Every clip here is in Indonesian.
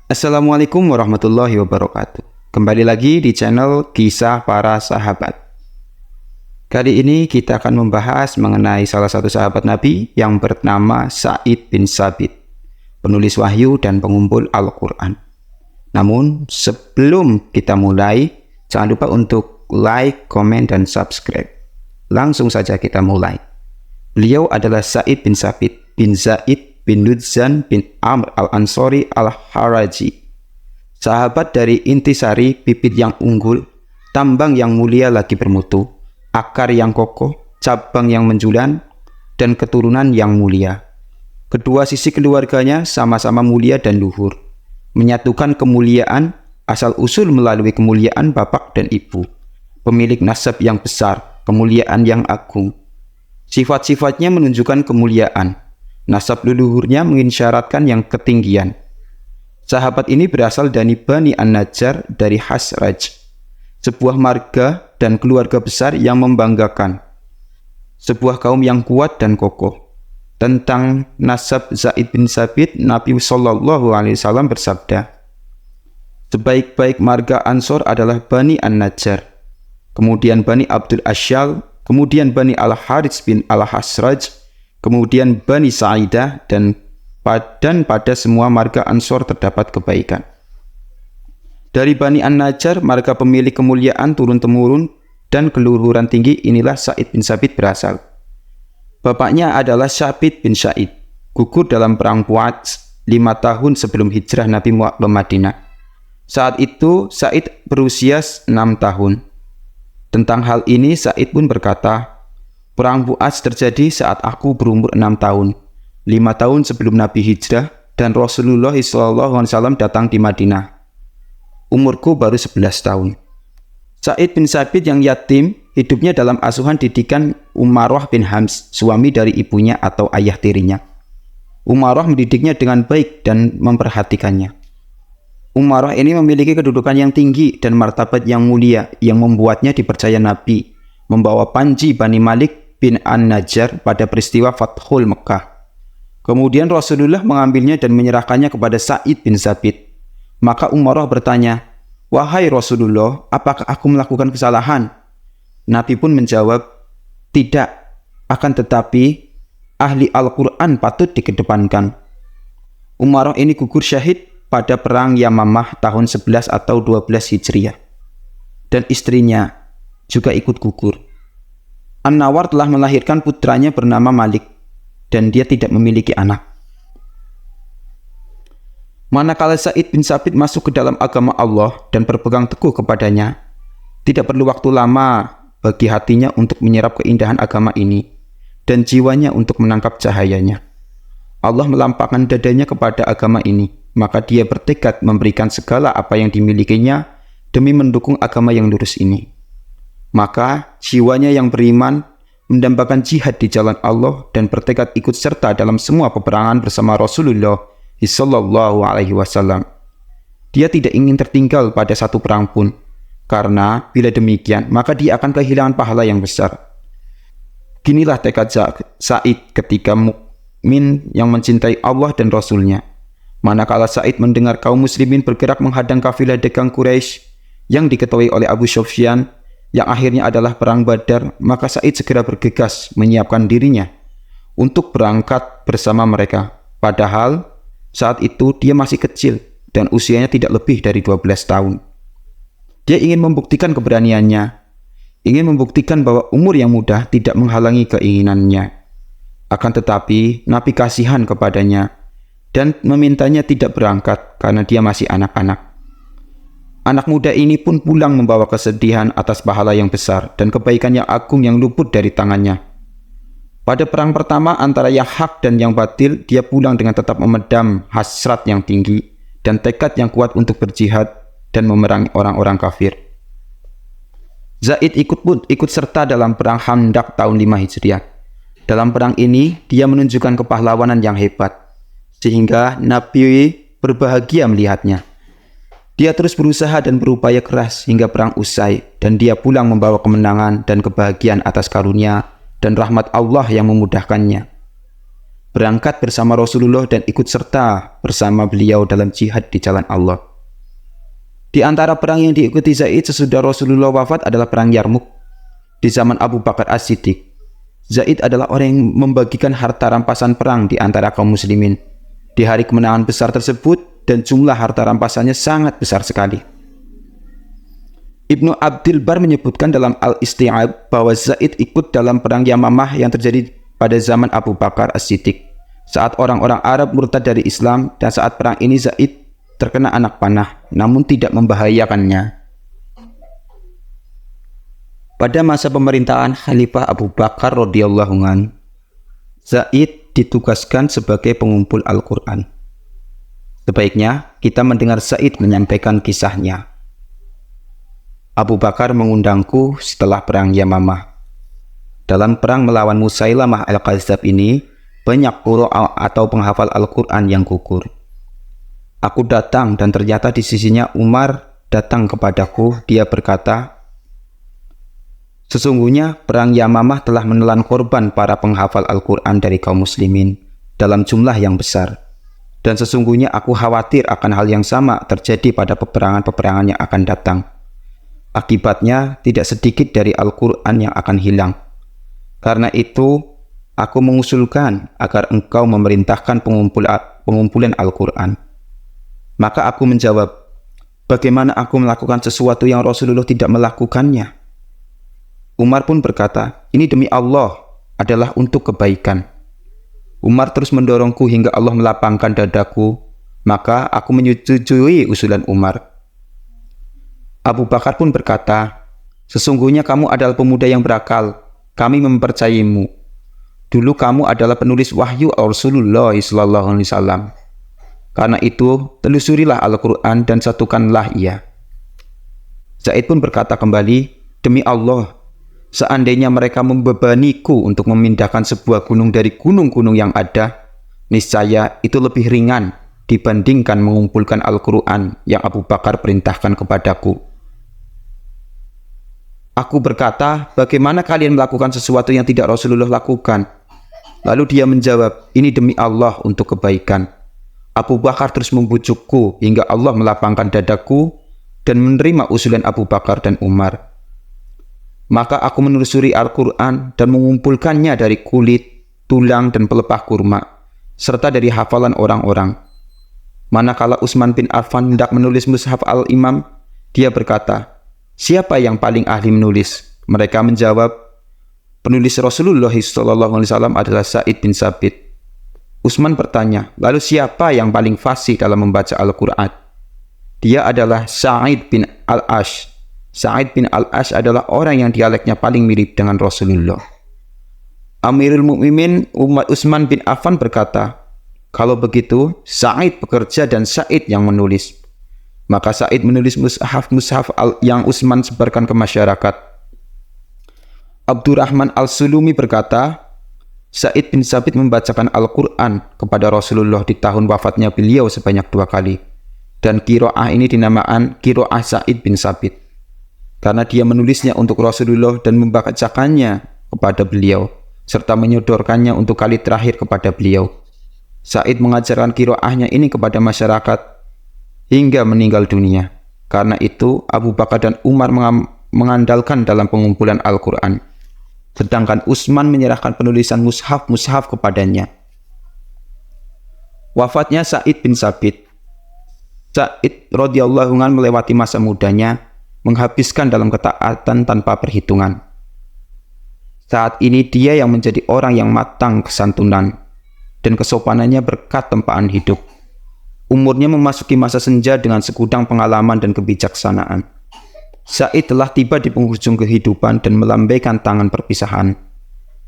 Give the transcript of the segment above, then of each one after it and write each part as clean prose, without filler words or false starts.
Assalamualaikum warahmatullahi wabarakatuh. Kembali lagi di channel Kisah Para Sahabat. Kali ini kita akan membahas mengenai salah satu sahabat Nabi yang bernama Sa'id bin Tsabit, penulis wahyu dan pengumpul Al-Quran. Namun sebelum kita mulai, jangan lupa untuk like, komen, dan subscribe. Langsung saja kita mulai. Beliau adalah Sa'id bin Tsabit bin Zaid bin Ludzan bin Amr al-Ansori al-Haraji, sahabat dari intisari, bibit yang unggul, tambang yang mulia lagi bermutu, akar yang kokoh, cabang yang menjulang, dan keturunan yang mulia. Kedua sisi keluarganya sama-sama mulia dan luhur, menyatukan kemuliaan asal-usul melalui kemuliaan bapak dan ibu, pemilik nasab yang besar, kemuliaan yang agung. Sifat-sifatnya menunjukkan kemuliaan. Nasab leluhurnya mengisyaratkan yang ketinggian. Sahabat ini berasal dari Bani An-Najjar dari Khazraj, sebuah marga dan keluarga besar yang membanggakan. Sebuah kaum yang kuat dan kokoh. Tentang nasab Zaid bin Tsabit, Nabi SAW bersabda, sebaik-baik marga Ansor adalah Bani An-Najjar, kemudian Bani Abdul Asyal, kemudian Bani Al-Harits bin Al-Khazraj, kemudian Bani Sa'idah, dan pada semua marga Ansor terdapat kebaikan. Dari Bani An-Najjar, marga pemilik kemuliaan turun-temurun dan keluhuran tinggi, inilah Sa'id bin Tsabit berasal. Bapaknya adalah Tsabit bin Sa'id, gugur dalam perang Bu'ats 5 tahun sebelum hijrah Nabi ke Madinah. Saat itu Sa'id berusia 6 tahun. Tentang hal ini Sa'id pun berkata, perang Bu'ats terjadi saat aku berumur 6 tahun, 5 tahun sebelum Nabi hijrah dan Rasulullah SAW datang di Madinah. Umurku baru 11 tahun. Sa'id bin Tsabit yang yatim, hidupnya dalam asuhan didikan Umarah bin Hams, suami dari ibunya atau ayah tirinya. Umarah mendidiknya dengan baik dan memperhatikannya. Umarah ini memiliki kedudukan yang tinggi dan martabat yang mulia yang membuatnya dipercaya Nabi membawa panji Bani Malik bin An-Najjar pada peristiwa Fathul Mekah. Kemudian Rasulullah mengambilnya dan menyerahkannya kepada Sa'id bin Tsabit. Maka Umarah bertanya, "Wahai Rasulullah, apakah aku melakukan kesalahan?" Nabi pun menjawab, "Tidak, akan tetapi ahli Al-Quran patut dikedepankan." Umarah ini gugur syahid pada perang Yamamah tahun 11 atau 12 Hijriah. Dan istrinya juga ikut gugur. An-Nawar telah melahirkan putranya bernama Malik, dan dia tidak memiliki anak. Manakala Sa'id bin Tsabit masuk ke dalam agama Allah dan berpegang teguh kepadanya, tidak perlu waktu lama bagi hatinya untuk menyerap keindahan agama ini, dan jiwanya untuk menangkap cahayanya. Allah melampahkan dadanya kepada agama ini, maka dia bertekad memberikan segala apa yang dimilikinya demi mendukung agama yang lurus ini. Maka jiwanya yang beriman mendambakan jihad di jalan Allah dan bertekad ikut serta dalam semua peperangan bersama Rasulullah SAW. Dia tidak ingin tertinggal pada satu perang pun, karena bila demikian maka dia akan kehilangan pahala yang besar. Ginilah tekad Sa'id ketika mukmin yang mencintai Allah dan Rasulnya. Manakala Sa'id mendengar kaum muslimin bergerak menghadang kafilah dagang Quraisy yang diketuai oleh Abu Sufyan, yang akhirnya adalah perang Badar, maka Sa'id segera bergegas menyiapkan dirinya untuk berangkat bersama mereka. Padahal saat itu dia masih kecil dan usianya tidak lebih dari 12 tahun. Dia ingin membuktikan keberaniannya, ingin membuktikan bahwa umur yang muda tidak menghalangi keinginannya. Akan tetapi Nabi kasihan kepadanya dan memintanya tidak berangkat karena dia masih anak-anak. Anak muda ini pun pulang membawa kesedihan atas pahala yang besar dan kebaikan yang agung yang luput dari tangannya. Pada perang pertama antara yang hak dan yang batil, dia pulang dengan tetap memendam hasrat yang tinggi dan tekad yang kuat untuk berjihad dan memerangi orang-orang kafir. Zaid ikut serta dalam perang Khandaq tahun 5 Hijriah. Dalam perang ini, dia menunjukkan kepahlawanan yang hebat, sehingga Nabi berbahagia melihatnya. Dia terus berusaha dan berupaya keras hingga perang usai, dan dia pulang membawa kemenangan dan kebahagiaan atas karunia dan rahmat Allah yang memudahkannya. Berangkat bersama Rasulullah dan ikut serta bersama beliau dalam jihad di jalan Allah. Di antara perang yang diikuti Zaid sesudah Rasulullah wafat adalah perang Yarmuk di zaman Abu Bakar As-Siddiq. Zaid adalah orang yang membagikan harta rampasan perang di antara kaum muslimin di hari kemenangan besar tersebut, dan jumlah harta rampasannya sangat besar sekali. Ibnu Abdul Bar menyebutkan dalam Al-Isti'ab bahwa Zaid ikut dalam perang Yamamah yang terjadi pada zaman Abu Bakar As-Siddiq, saat orang-orang Arab murtad dari Islam, dan saat perang ini Zaid terkena anak panah namun tidak membahayakannya. Pada masa pemerintahan Khalifah Abu Bakar radhiyallahu anhu, Zaid ditugaskan sebagai pengumpul Al-Quran. Sebaiknya kita mendengar Zaid menyampaikan kisahnya. Abu Bakar mengundangku setelah perang Yamamah. Dalam perang melawan Musailamah Al-Kadzdzab ini, banyak qurra atau penghafal Al-Quran yang gugur. Aku datang dan ternyata di sisinya Umar datang kepadaku. Dia berkata, sesungguhnya perang Yamamah telah menelan korban para penghafal Al-Quran dari kaum muslimin dalam jumlah yang besar. Dan sesungguhnya aku khawatir akan hal yang sama terjadi pada peperangan-peperangan yang akan datang. Akibatnya tidak sedikit dari Al-Quran yang akan hilang. Karena itu, aku mengusulkan agar engkau memerintahkan pengumpulan Al-Quran. Maka aku menjawab, bagaimana aku melakukan sesuatu yang Rasulullah tidak melakukannya? Umar pun berkata, ini demi Allah adalah untuk kebaikan. Umar terus mendorongku hingga Allah melapangkan dadaku, maka aku menyetujui usulan Umar. Abu Bakar pun berkata, sesungguhnya kamu adalah pemuda yang berakal, kami mempercayaimu. Dulu kamu adalah penulis wahyu Rasulullah SAW. Karena itu, telusurilah Al-Quran dan satukanlah ia. Zaid pun berkata kembali, demi Allah, seandainya mereka membebaniku untuk memindahkan sebuah gunung dari gunung-gunung yang ada, niscaya itu lebih ringan dibandingkan mengumpulkan Al-Quran yang Abu Bakar perintahkan kepadaku. Aku berkata, bagaimana kalian melakukan sesuatu yang tidak Rasulullah lakukan? Lalu dia menjawab, ini demi Allah untuk kebaikan. Abu Bakar terus membujukku hingga Allah melapangkan dadaku dan menerima usulan Abu Bakar dan Umar. Maka aku menelusuri Al-Quran dan mengumpulkannya dari kulit, tulang, dan pelepah kurma, serta dari hafalan orang-orang. Manakala Utsman bin Affan hendak menulis Mushaf Al-Imam, dia berkata, siapa yang paling ahli menulis? Mereka menjawab, penulis Rasulullah SAW adalah Sa'id bin Sabit. Utsman bertanya, lalu siapa yang paling fasih dalam membaca Al-Quran? Dia adalah Sa'id bin Al-Ash. Sa'id bin Al-Ash adalah orang yang dialeknya paling mirip dengan Rasulullah. Amirul Mukminin Utsman bin Affan berkata, kalau begitu, Sa'id bekerja dan Sa'id yang menulis. Maka Sa'id menulis mushaf yang Utsman sebarkan ke masyarakat. Abdurrahman Al-Sulumi berkata, Sa'id bin Sabit membacakan Al-Quran kepada Rasulullah di tahun wafatnya beliau sebanyak 2 kali. Dan qiraah ini dinamakan qiraah Sa'id bin Sabit, karena dia menulisnya untuk Rasulullah dan membacakannya kepada beliau, serta menyodorkannya untuk kali terakhir kepada beliau. Sa'id mengajarkan qiraahnya ini kepada masyarakat hingga meninggal dunia. Karena itu, Abu Bakar dan Umar mengandalkan dalam pengumpulan Al-Quran, sedangkan Utsman menyerahkan penulisan mushaf kepadanya. Wafatnya Sa'id bin Sabit. Sa'id radhiyallahu anhu melewati masa mudanya, menghabiskan dalam ketaatan tanpa perhitungan. Saat ini dia yang menjadi orang yang matang kesantunan, dan kesopanannya berkat tempaan hidup. Umurnya memasuki masa senja dengan segudang pengalaman dan kebijaksanaan. Sa'id telah tiba di penghujung kehidupan dan melambaikan tangan perpisahan,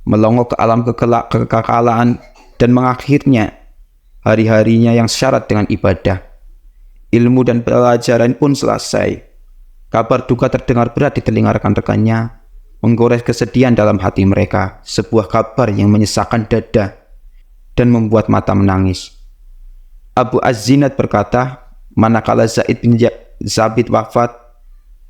melongo ke alam kekekalan dan mengakhirnya hari-harinya yang syarat dengan ibadah. Ilmu dan pelajaran pun selesai. Kabar duka terdengar berat di telinga rekan-rekannya, menggores kesedihan dalam hati mereka, sebuah kabar yang menyesakkan dada dan membuat mata menangis. Abu Az-Zinad berkata, manakala Zaid bin Sabit wafat,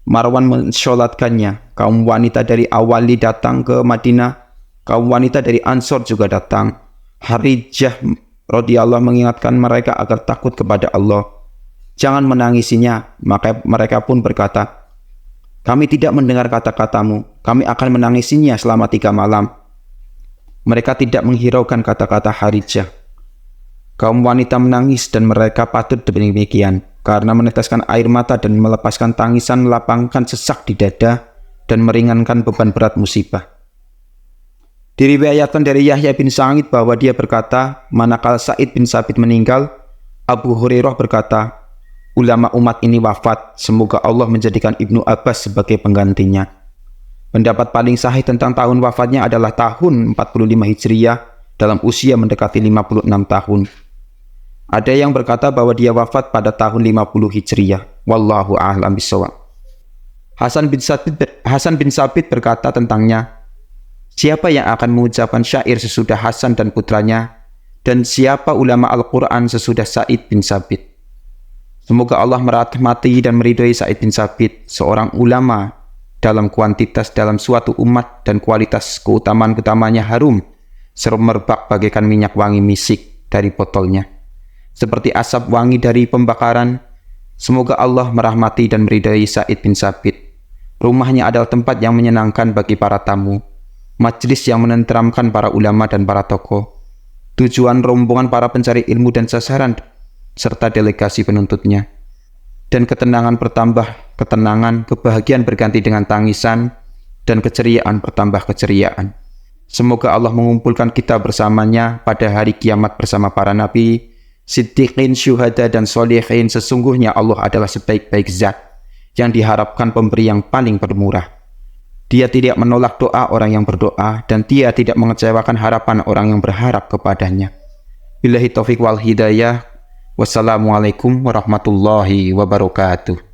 Marwan mensholatkannya. Kaum wanita dari Awali datang ke Madinah Kaum wanita dari Ansor juga datang. Harijah radhiyallahu mengingatkan mereka agar takut kepada Allah. Jangan menangisinya. Maka mereka pun berkata, kami tidak mendengar kata-katamu. Kami akan menangisinya selama 3 malam. Mereka tidak menghiraukan kata-kata Harijah. Kaum wanita menangis dan mereka patut demikian, karena meneteskan air mata dan melepaskan tangisan melapangkan sesak di dada dan meringankan beban berat musibah. Diriwayatkan dari Yahya bin Sa'id bahwa dia berkata, manakala Sa'id bin Sabit meninggal, Abu Hurairah berkata, ulama umat ini wafat, semoga Allah menjadikan Ibnu Abbas sebagai penggantinya. Pendapat paling sahih tentang tahun wafatnya adalah tahun 45 Hijriah dalam usia mendekati 56 tahun. Ada yang berkata bahwa dia wafat pada tahun 50 Hijriah. Wallahu a'lam bishawab. Hasan bin Sabit berkata tentangnya, siapa yang akan mengucapkan syair sesudah Hasan dan putranya, dan siapa ulama Al-Quran sesudah Sa'id bin Sabit? Semoga Allah merahmati dan meridhai Sa'id bin Sabit, seorang ulama dalam kuantitas dalam suatu umat dan kualitas keutamaan-utamanya harum, semerbak bagaikan minyak wangi misik dari botolnya, seperti asap wangi dari pembakaran. Semoga Allah merahmati dan meridhai Sa'id bin Sabit. Rumahnya adalah tempat yang menyenangkan bagi para tamu, majlis yang menenteramkan para ulama dan para tokoh, tujuan rombongan para pencari ilmu dan sasaran, serta delegasi penuntutnya. Dan ketenangan bertambah ketenangan, kebahagiaan berganti dengan tangisan, dan keceriaan bertambah keceriaan. Semoga Allah mengumpulkan kita bersamanya pada hari kiamat bersama para nabi, siddiqin, syuhada, dan sholihin. Sesungguhnya Allah adalah sebaik-baik zat yang diharapkan pemberi yang paling bermurah. Dia tidak menolak doa orang yang berdoa, dan dia tidak mengecewakan harapan orang yang berharap kepadanya. Billahi taufiq wal hidayah. Wassalamualaikum warahmatullahi wabarakatuh.